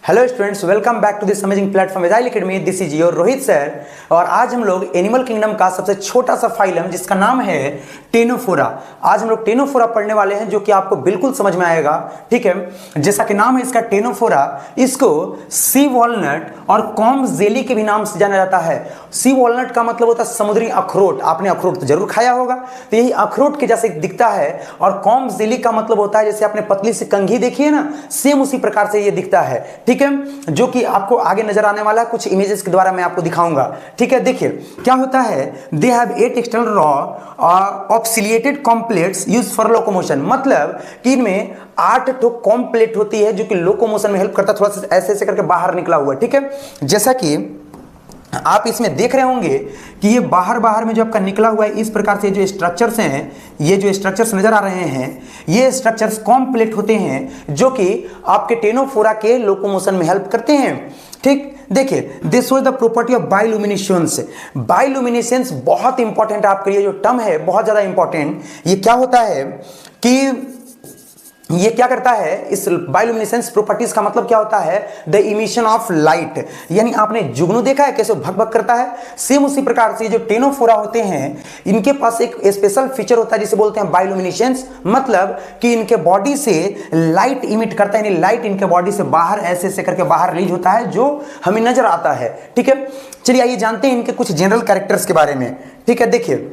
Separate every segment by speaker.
Speaker 1: Hello students, welcome back to this amazing platform Agile Academy. This is your Rohit sir और आज हम लोग animal kingdom का सबसे छोटा सा फाइलम जिसका नाम है टेनोफोरा, आज हम लोग टेनोफोरा पढ़ने वाले हैं जो कि आपको बिल्कुल समझ में आएगा। ठीक है, जैसा कि नाम है इसका टेनोफोरा, इसको सी वॉलनट और कॉम्ब जेली के भी नाम से जाना जाता है। सी वॉलनट का मतलब होता है समुद्री अखरोट, आपने अखरोट तो जरूर खाया होगा, तो यही अखरोट के जैसे दिखता है। और कॉम्ब जेली का मतलब होता है जैसे आपने पतली सी कंघी देखी है ना, सेम उसी प्रकार से ये दिखता है। ठीक है, जो कि आपको आगे नजर आने वाला है, कुछ इमेजेस के द्वारा मैं आपको दिखाऊंगा। ठीक है, देखिए क्या होता है, they have 8 external raw of ciliated कॉम्प्लेट्स used for locomotion, मतलब कि इनमें 8 तो कॉम्प्लेट होती है जो कि लोकोमोशन में हेल्प करता है, थोड़ा सा ऐसे ऐसे करके बाहर निकला हुआ है। ठीक है, जैसा कि आप इसमें देख रहे होंगे कि ये बाहर बाहर में जो आपका निकला हुआ है, इस प्रकार से जो स्ट्रक्चर्स हैं, ये जो स्ट्रक्चर्स नजर आ रहे हैं, ये स्ट्रक्चर्स कॉम्प्लेट होते हैं जो कि आपके टेनोफोरा के लोकोमोशन में हेल्प करते हैं। ठीक, देखिए this was the property of bioluminescence. Bioluminescence बहुत इंपॉर्टेंट, आपके लिए जो टर्म है बहुत ज्यादा इंपॉर्टेंट। ये क्या होता है कि ये क्या करता है, इस बायोलुमिनेसेंस प्रॉपर्टीज का मतलब क्या होता है, द इमिशन ऑफ लाइट, यानी आपने जुगनू देखा है कैसे भग भग करता है, सेम उसी प्रकार से जो टेनोफोरा होते हैं इनके पास एक स्पेशल फीचर होता है जिसे बोलते हैं बायोलुमिनेसेंस, मतलब कि इनके बॉडी से लाइट इमिट करता है, यानी लाइट इनके बॉडी से बाहर ऐसे ऐसे करके बाहर रिलीज होता है जो हमें नजर आता है। ठीक है, चलिए आइए जानते हैं इनके कुछ जनरल कैरेक्टर्स के बारे में। ठीक है, देखिए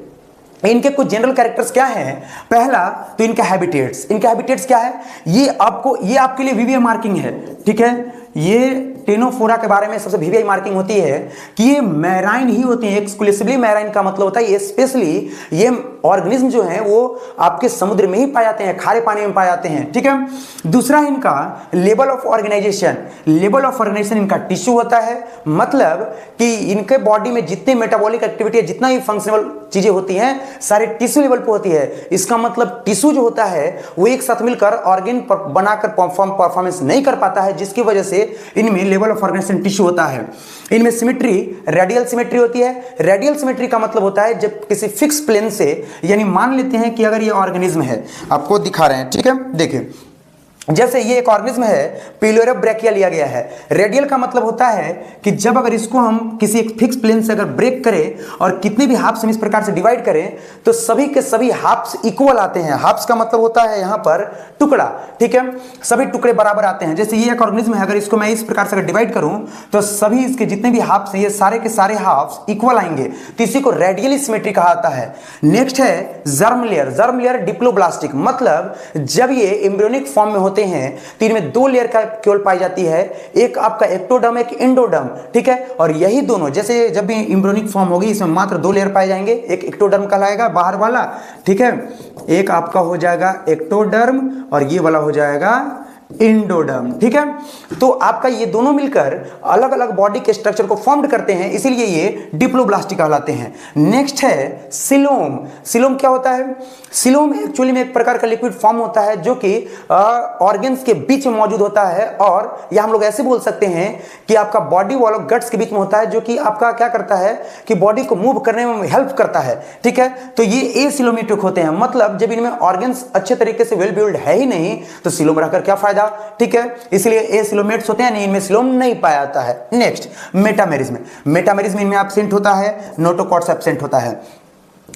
Speaker 1: इनके कुछ जनरल कैरेक्टर्स क्या हैं। पहला तो इनका हैबिटेट्स, इनके हैबिटेट्स क्या है, ये आपके लिए वीवीआई मार्किंग है। ठीक है, ये टेनोफोरा के बारे में सबसे वीवीआई मार्किंग होती है कि ये मैराइन ही होते हैं, एक्सक्लूसिवली मैराइन का मतलब होता है स्पेशली ये ऑर्गेनिज्म जो है वो आपके समुद्र में ही पाए जाते हैं, खारे पानी में पाए जाते हैं। ठीक है, दूसरा इनका level of organization, level of organization इनका टिश्यू होता है, मतलब कि इनके बॉडी में जितने मेटाबॉलिक एक्टिविटी है, जितना भी फंक्शनल चीजें होती हैं सारे टिश्यू लेवल पे होती है। इसका मतलब टिश्यू जो होता है वो एक साथ मिलकर ऑर्गेन बनाकर परफॉर्मेंस नहीं कर पाता है, जिसकी वजह से इनमें लेवल ऑफ ऑर्गेनाइजेशन टिश्यू होता है। इनमें सिमेट्री, रेडियल सिमेट्री होती है। रेडियल सिमेट्री का मतलब होता है जब किसी फिक्स प्लेन से, यानी मान लेते हैं कि अगर ये ऑर्गेनिज्म है, आपको दिखा रहे हैं। ठीक है, देखिए जैसे ये एक ऑर्गेनिज्म है, पिलोरा ब्रैकिया लिया गया है। रेडियल का मतलब होता है कि जब अगर इसको हम किसी एक फिक्स प्लेन से अगर ब्रेक करें और कितने भी हाफ्स हम इस प्रकार से डिवाइड करें तो सभी के सभी हाफ्स इक्वल आते हैं। हाफ्स का मतलब होता है यहां पर टुकड़ा। ठीक है, सभी टुकड़े बराबर आते हैं। जैसे ये एक ऑर्गेनिज्म है, अगर इसको मैं इस प्रकार से अगर डिवाइड करूं तो सभी इसके जितने भी हाफ्स हैं ये सारे के सारे हाफ्स इक्वल आएंगे, तो इसी को रेडियल सिमेट्री कहा जाता है। नेक्स्ट है germ layer. Germ layer diploblastic, मतलब जब ये एम्ब्रियोनिक फॉर्म में होते हैं तो इनमें 2 लेयर का केवल पाई जाती है, एक आपका एक्टोडर्म, एक एंडोडर्म। ठीक है, और यही दोनों जैसे जब भी एम्ब्रियोनिक फॉर्म होगी इसमें मात्र 2 लेयर पाए जाएंगे, एक एक्टोडर्म कहलाएगा बाहर वाला, ठीक है, एक आपका हो जाएगा एक्टोडर्म और ये वाला हो जाएगा एंडोडर्म। ठीक है, तो आपका ये दोनों मिलकर अलग अलग बॉडी के स्ट्रक्चर को फॉर्म करते हैं, इसीलिए ये डिप्लोब्लास्टिक कहलाते हैं। नेक्स्ट है सिलोम। सिलोम क्या होता है, सिलोम एक्चुअली में एक प्रकार का लिक्विड फॉर्म होता है जो कि ऑर्गन्स के बीच में मौजूद होता है, और या हम लोग ऐसे बोल सकते हैं कि आपका बॉडी वॉल और गट्स के बीच में होता है, जो कि आपका क्या करता है कि बॉडी को मूव करने में हेल्प करता है। ठीक है, तो ये एसिलोमेट्रिक होते हैं, मतलब जब इनमें ऑर्गन्स अच्छे तरीके से वेल बिल्ड है ही नहीं तो सिलोम रहकर क्या फायदा। ठीक है, इसलिए एसिलोमेट्स होते हैं, नहीं इनमें सिलोम नहीं पाया जाता है। Next metamerism. मेटामेरिज्म इनमें एब्सेंट होता है, नोटोकॉट्स एब्सेंट होता है।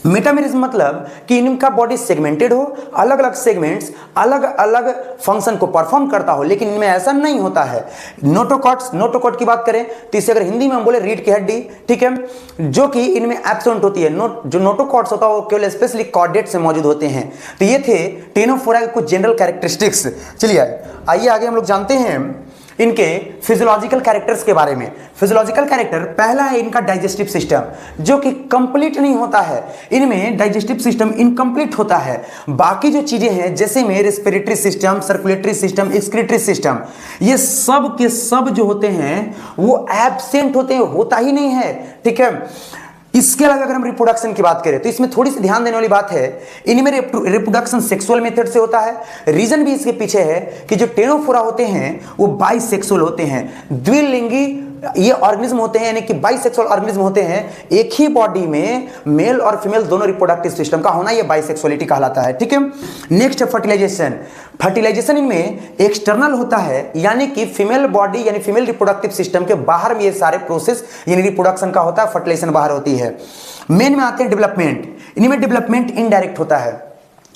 Speaker 1: मेटामेरिज्म मतलब कि इनका बॉडी सेगमेंटेड हो, अलग अलग सेगमेंट्स अलग अलग फंक्शन को परफॉर्म करता हो, लेकिन इनमें ऐसा नहीं होता है। नोटोकॉट्स, नोटोकॉट की बात करें तो इसे अगर हिंदी में हम बोले रीढ़ की हड्डी, ठीक है, जो कि इनमें एब्सेंट होती है। जो नोटोकॉट्स होता है वो केवल स्पेशली कॉर्डेट से मौजूद होते हैं। तो ये थे टेनोफोरा के कुछ जनरल कैरेक्टरिस्टिक्स। चलिए आइए आगे हम लोग जानते हैं इनके फिजियोलॉजिकल कैरेक्टर्स के बारे में। फिजियोलॉजिकल कैरेक्टर पहला है इनका डाइजेस्टिव सिस्टम, जो कि कंप्लीट नहीं होता है, इनमें डाइजेस्टिव सिस्टम इनकम्प्लीट होता है। बाकी जो चीजें हैं जैसे में respiratory system, circulatory system, excretory system, ये सब के सब जो होते हैं वो एब्सेंट होते हैं, होता ही नहीं है। ठीक है, इसके अलावा अगर हम रिप्रोडक्शन की बात करें तो इसमें थोड़ी सी ध्यान देने वाली बात है, इनमें रिप्रोडक्शन सेक्सुअल मेथड से होता है। रीजन भी इसके पीछे है कि जो टेनोफोरा होते हैं वो बाइसेक्सुअल होते हैं, द्विलिंगी ये ऑर्गेनिज्म होते हैं, यानी कि बाइसेक्सुअल ऑर्गेनिज्म होते हैं, एक ही बॉडी में मेल और फीमेल दोनों रिप्रोडक्टिव सिस्टम का होना, ये बाइसेक्सुअलिटी कहलाता है। ठीक है, नेक्स्ट फर्टिलाइजेशन। फर्टिलाइजेशन इनमें एक्सटर्नल होता है, यानी कि फीमेल बॉडी यानी फीमेल रिप्रोडक्टिव सिस्टम के बाहर में ये सारे प्रोसेस यानी रिप्रोडक्शन का होता है, फर्टिलाइजेशन बाहर होती है। मेन में आते हैं डेवलपमेंट। इनमें डेवलपमेंट इनडायरेक्ट होता है।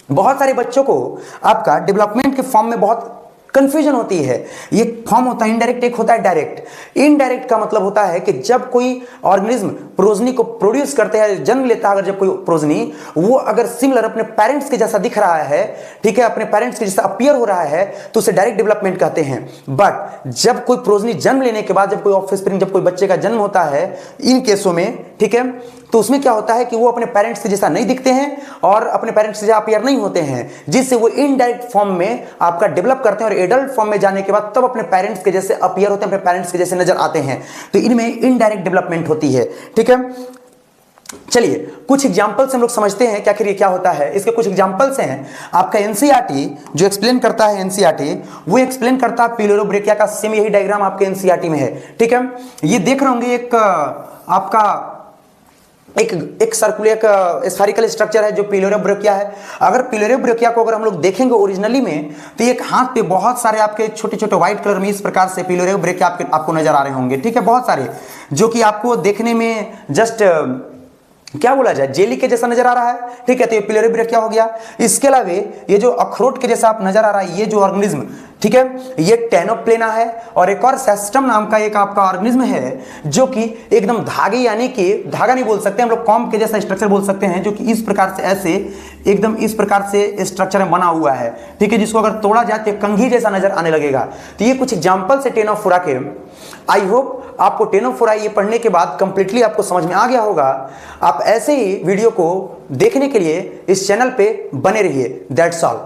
Speaker 1: बहुत सारे बच्चों को आपका डेवलपमेंट के फॉर्म में बहुत कंफ्यूजन होती है। ये फॉर्म होता है इनडायरेक्ट, एक होता है डायरेक्ट। इनडायरेक्ट का मतलब होता है कि जब कोई ऑर्गेनिज्म प्रोजनी को प्रोड्यूस करते हैं, जन्म लेता है, अगर जब कोई प्रोजनी वो अगर सिमिलर अपने पेरेंट्स के जैसा दिख रहा है, ठीक है, अपने पेरेंट्स के जैसा अपीयर हो रहा है, तो उसे डायरेक्ट डेवलपमेंट कहते हैं। बट जब कोई प्रोजनी जन्म लेने के बाद, जब कोई ऑफस्प्रिंग, जब कोई बच्चे का जन्म होता है, इन केसों में, ठीक है, तो उसमें क्या होता है कि वो अपने पेरेंट्स के जैसा नहीं दिखते हैं और अपने पेरेंट्स के जैसा अपीयर नहीं होते हैं, जिससे वो इनडायरेक्ट फॉर्म में आपका डेवलप करते हैं और एडल्ट फॉर्म में जाने के बाद तब अपने पेरेंट्स के जैसे अपीयर होते हैं, अपने पेरेंट्स के जैसे नजर आते हैं। तो इनमें इनडायरेक्ट डेवलपमेंट होती है। ठीक है, चलिए कुछ एग्जांपल्स हम लोग समझते हैं कि आखिर ये क्या होता है। इसके कुछ एग्जांपल्स हैं। आपका एनसीईआरटी जो एक्सप्लेन करता है, एनसीईआरटी वो एक्सप्लेन करता है पिलोरोब्रेकिया का। सेम यही डायग्राम आपके एनसीईआरटी में है। ठीक है, ये देख रहे होंगे एक आपका एक सर्कुलर स्फेरिकल स्ट्रक्चर है जो पिलोरोब्रेकिया है। अगर पिलोरोब्रेकिया को अगर हम लोग देखेंगे ओरिजिनली में, तो एक हाथ पे बहुत सारे आपके छोटे छोटे व्हाइट कलर में इस प्रकार से पिलोरोब्रेकिया आपको नजर आ रहे होंगे। ठीक है, बहुत सारे, जो कि आपको देखने में जस्ट क्या बोला जाए, जेली के जैसा नजर आ रहा है। ठीक है, तो ये पिलोरोब्रेकिया हो गया। इसके अलावा ये जो अखरोट के जैसा आप नजर आ रहा है, ये जो ऑर्गेनिज्म, ठीक है, ये टेनोप्लेना है। और एक और सेस्टम नाम का एक आपका ऑर्गेनिज्म है, जो कि एकदम धागे, यानी कि धागा नहीं बोल सकते हम लोग, कॉम्ब के जैसा स्ट्रक्चर बोल सकते हैं, जो कि इस प्रकार से ऐसे एकदम इस प्रकार से स्ट्रक्चर में बना हुआ है। ठीक है, जिसको अगर तोड़ा जाए तो कंघी जैसा नजर आने लगेगा। तो ये कुछ एग्जाम्पल से टेनोफोरा के। आई होप आपको टेनोफोरा ये पढ़ने के बाद कंप्लीटली आपको समझ में आ गया होगा। आप ऐसे ही वीडियो को देखने के लिए इस चैनल पे बने रहिए। That's all.